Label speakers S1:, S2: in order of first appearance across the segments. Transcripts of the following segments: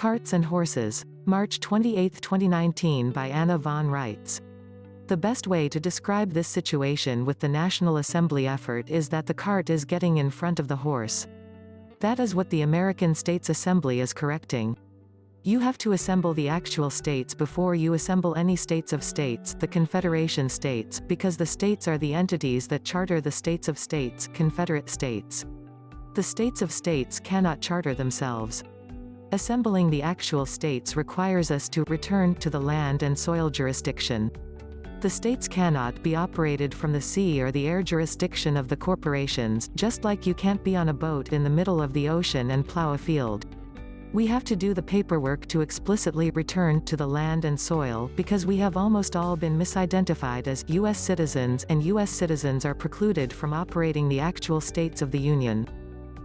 S1: Carts and Horses. March 28, 2019 by Anna von Reitz. The best way to describe this situation with the National Assembly effort is that the cart is getting in front of the horse. That is what the American States Assembly is correcting. You have to assemble the actual states before you assemble any states of states, the Confederation States, because the states are the entities that charter the states of states, Confederate States. The states of states cannot charter themselves. Assembling the actual states requires us to return to the land and soil jurisdiction. The states cannot be operated from the sea or the air jurisdiction of the corporations, just like you can't be on a boat in the middle of the ocean and plow a field. We have to do the paperwork to explicitly return to the land and soil, because we have almost all been misidentified as U.S. citizens, and U.S. citizens are precluded from operating the actual states of the Union.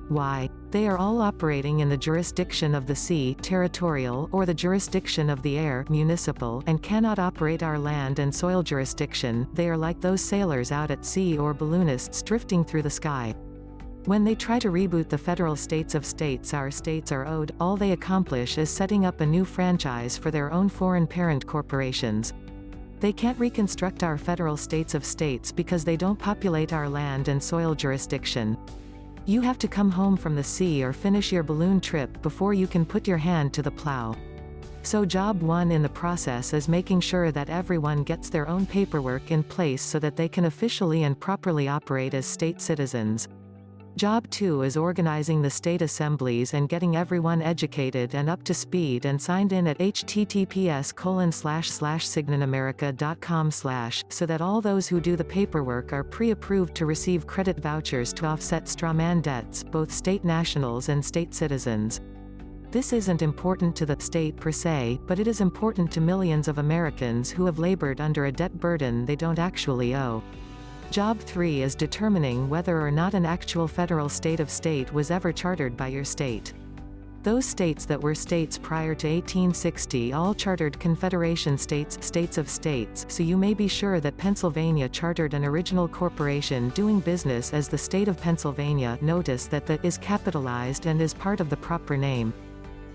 S1: Why? They are all operating in the jurisdiction of the sea, territorial, or the jurisdiction of the air, municipal, and cannot operate our land and soil jurisdiction. They are like those sailors out at sea or balloonists drifting through the sky. When they try to reboot the federal states of states our states are owed, all they accomplish is setting up a new franchise for their own foreign parent corporations. They can't reconstruct our federal states of states because they don't populate our land and soil jurisdiction. You have to come home from the sea or finish your balloon trip before you can put your hand to the plow. So job one in the process is making sure that everyone gets their own paperwork in place so that they can officially and properly operate as state citizens. Job 2 is organizing the state assemblies and getting everyone educated and up to speed and signed in at https://signanamerica.com/ so that all those who do the paperwork are pre-approved to receive credit vouchers to offset strawman debts, both state nationals and state citizens. This isn't important to the state per se, but it is important to millions of Americans who have labored under a debt burden they don't actually owe. Job 3 is determining whether or not an actual federal state of state was ever chartered by your state. Those states that were states prior to 1860 all chartered Confederation States, states of states, so you may be sure that Pennsylvania chartered an original corporation doing business as the state of Pennsylvania. Notice that the is capitalized and is part of the proper name.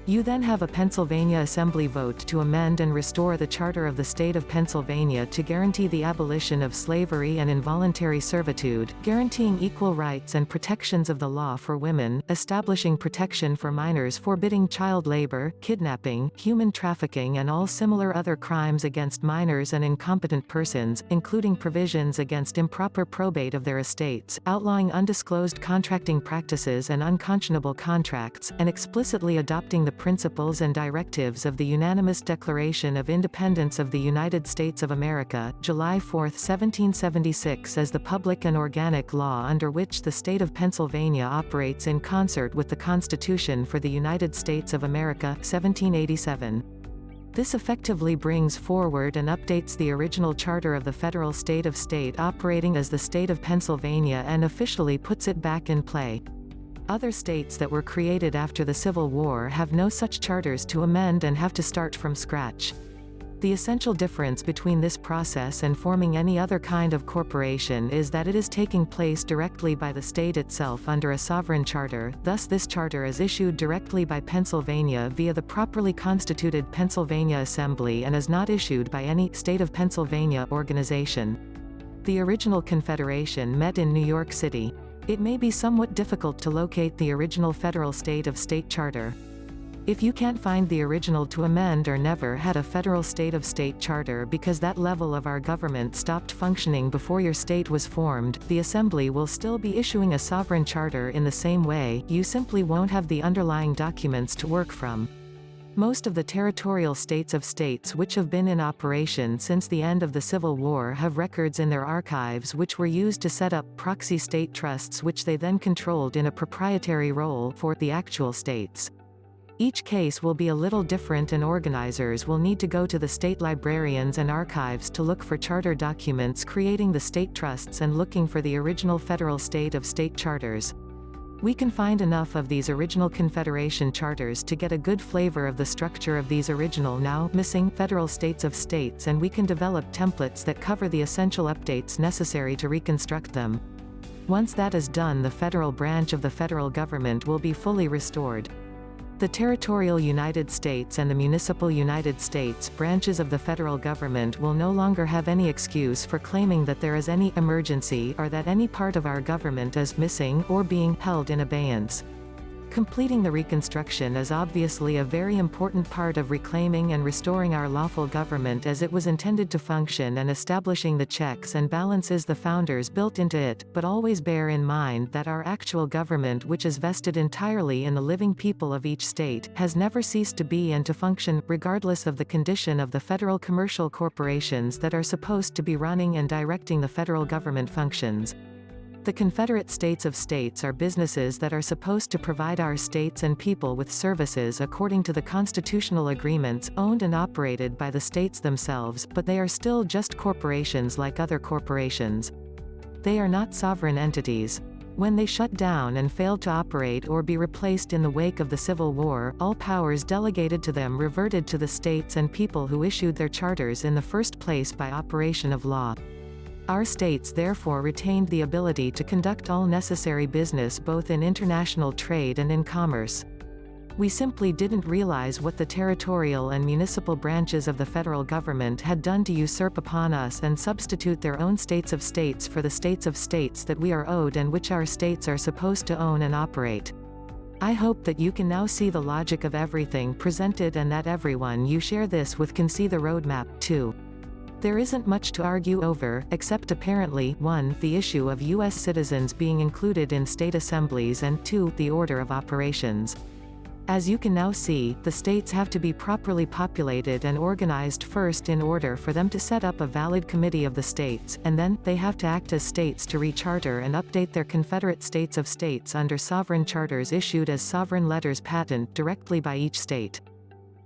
S1: You then have a Pennsylvania Assembly vote to amend and restore the Charter of the State of Pennsylvania to guarantee the abolition of slavery and involuntary servitude, guaranteeing equal rights and protections of the law for women, establishing protection for minors, forbidding child labor, kidnapping, human trafficking and all similar other crimes against minors and incompetent persons, including provisions against improper probate of their estates, outlawing undisclosed contracting practices and unconscionable contracts, and explicitly adopting the principles and directives of the Unanimous Declaration of Independence of the United States of America, July 4, 1776 as the public and organic law under which the state of Pennsylvania operates in concert with the Constitution for the United States of America, 1787. This effectively brings forward and updates the original charter of the federal state of state operating as the state of Pennsylvania and officially puts it back in play. Other states that were created after the Civil War have no such charters to amend and have to start from scratch. The essential difference between this process and forming any other kind of corporation is that it is taking place directly by the state itself under a sovereign charter, thus this charter is issued directly by Pennsylvania via the properly constituted Pennsylvania Assembly and is not issued by any State of Pennsylvania organization. The original Confederation met in New York City. It may be somewhat difficult to locate the original federal state of state charter. If you can't find the original to amend or never had a federal state of state charter because that level of our government stopped functioning before your state was formed, the Assembly will still be issuing a sovereign charter in the same way, you simply won't have the underlying documents to work from. Most of the territorial states of states which have been in operation since the end of the Civil War have records in their archives which were used to set up proxy state trusts which they then controlled in a proprietary role for the actual states. Each case will be a little different and organizers will need to go to the state librarians and archives to look for charter documents creating the state trusts and looking for the original federal state of state charters. We can find enough of these original Confederation charters to get a good flavor of the structure of these original now missing federal states of states, and we can develop templates that cover the essential updates necessary to reconstruct them. Once that is done, the federal branch of the federal government will be fully restored. The territorial United States and the municipal United States branches of the federal government will no longer have any excuse for claiming that there is any emergency or that any part of our government is missing or being held in abeyance. Completing the Reconstruction is obviously a very important part of reclaiming and restoring our lawful government as it was intended to function and establishing the checks and balances the founders built into it, but always bear in mind that our actual government, which is vested entirely in the living people of each state, has never ceased to be and to function, regardless of the condition of the federal commercial corporations that are supposed to be running and directing the federal government functions. The Confederate States of States are businesses that are supposed to provide our states and people with services according to the constitutional agreements, owned and operated by the states themselves, but they are still just corporations like other corporations. They are not sovereign entities. When they shut down and failed to operate or be replaced in the wake of the Civil War, all powers delegated to them reverted to the states and people who issued their charters in the first place by operation of law. Our states therefore retained the ability to conduct all necessary business both in international trade and in commerce. We simply didn't realize what the territorial and municipal branches of the federal government had done to usurp upon us and substitute their own states of states for the states of states that we are owed and which our states are supposed to own and operate. I hope that you can now see the logic of everything presented and that everyone you share this with can see the roadmap, too. There isn't much to argue over, except apparently, 1, the issue of U.S. citizens being included in state assemblies and 2, the order of operations. As you can now see, the states have to be properly populated and organized first in order for them to set up a valid committee of the states, and then, they have to act as states to recharter and update their Confederate States of States under sovereign charters issued as sovereign letters patent directly by each state.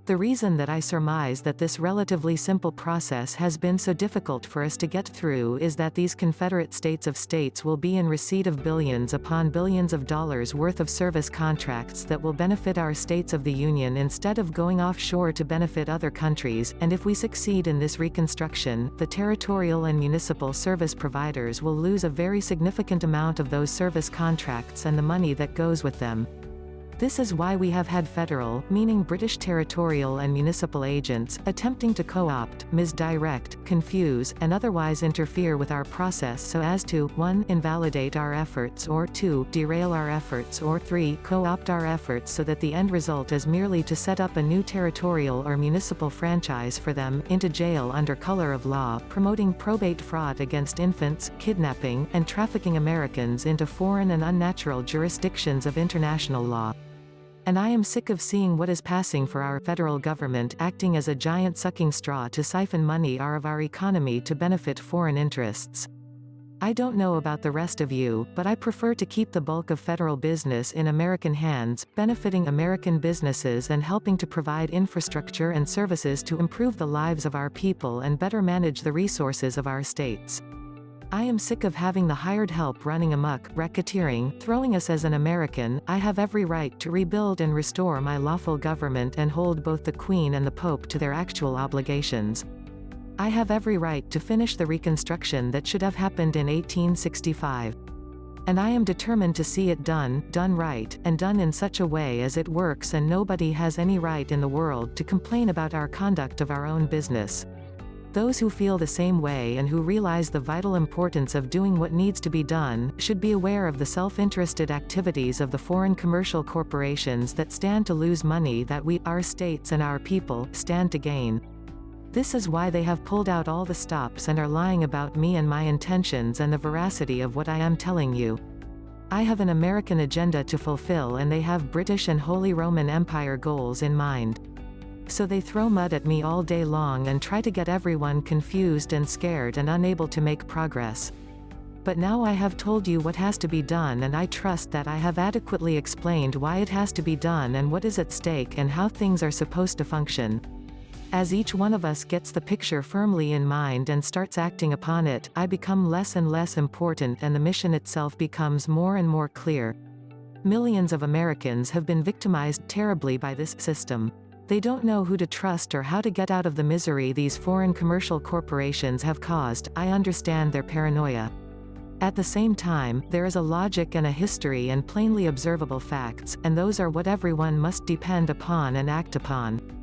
S1: The reason that I surmise that this relatively simple process has been so difficult for us to get through is that these Confederate States of States will be in receipt of billions upon billions of dollars worth of service contracts that will benefit our states of the Union instead of going offshore to benefit other countries, and if we succeed in this reconstruction, the territorial and municipal service providers will lose a very significant amount of those service contracts and the money that goes with them. This is why we have had federal, meaning British territorial and municipal agents, attempting to co-opt, misdirect, confuse, and otherwise interfere with our process so as to, 1, invalidate our efforts or 2, derail our efforts or 3, co-opt our efforts so that the end result is merely to set up a new territorial or municipal franchise for them, into jail under color of law, promoting probate fraud against infants, kidnapping, and trafficking Americans into foreign and unnatural jurisdictions of international law. And I am sick of seeing what is passing for our federal government acting as a giant sucking straw to siphon money out of our economy to benefit foreign interests. I don't know about the rest of you, but I prefer to keep the bulk of federal business in American hands, benefiting American businesses and helping to provide infrastructure and services to improve the lives of our people and better manage the resources of our states. I am sick of having the hired help running amok, racketeering, throwing us as an American. I have every right to rebuild and restore my lawful government and hold both the Queen and the Pope to their actual obligations. I have every right to finish the Reconstruction that should have happened in 1865. And I am determined to see it done right, and done in such a way as it works and nobody has any right in the world to complain about our conduct of our own business. Those who feel the same way and who realize the vital importance of doing what needs to be done, should be aware of the self-interested activities of the foreign commercial corporations that stand to lose money that we, our states and our people, stand to gain. This is why they have pulled out all the stops and are lying about me and my intentions and the veracity of what I am telling you. I have an American agenda to fulfill and they have British and Holy Roman Empire goals in mind. So they throw mud at me all day long and try to get everyone confused and scared and unable to make progress. But now I have told you what has to be done and I trust that I have adequately explained why it has to be done and what is at stake and how things are supposed to function. As each one of us gets the picture firmly in mind and starts acting upon it, I become less and less important and the mission itself becomes more and more clear. Millions of Americans have been victimized terribly by this system. They don't know who to trust or how to get out of the misery these foreign commercial corporations have caused. I understand their paranoia. At the same time, there is a logic and a history and plainly observable facts, and those are what everyone must depend upon and act upon.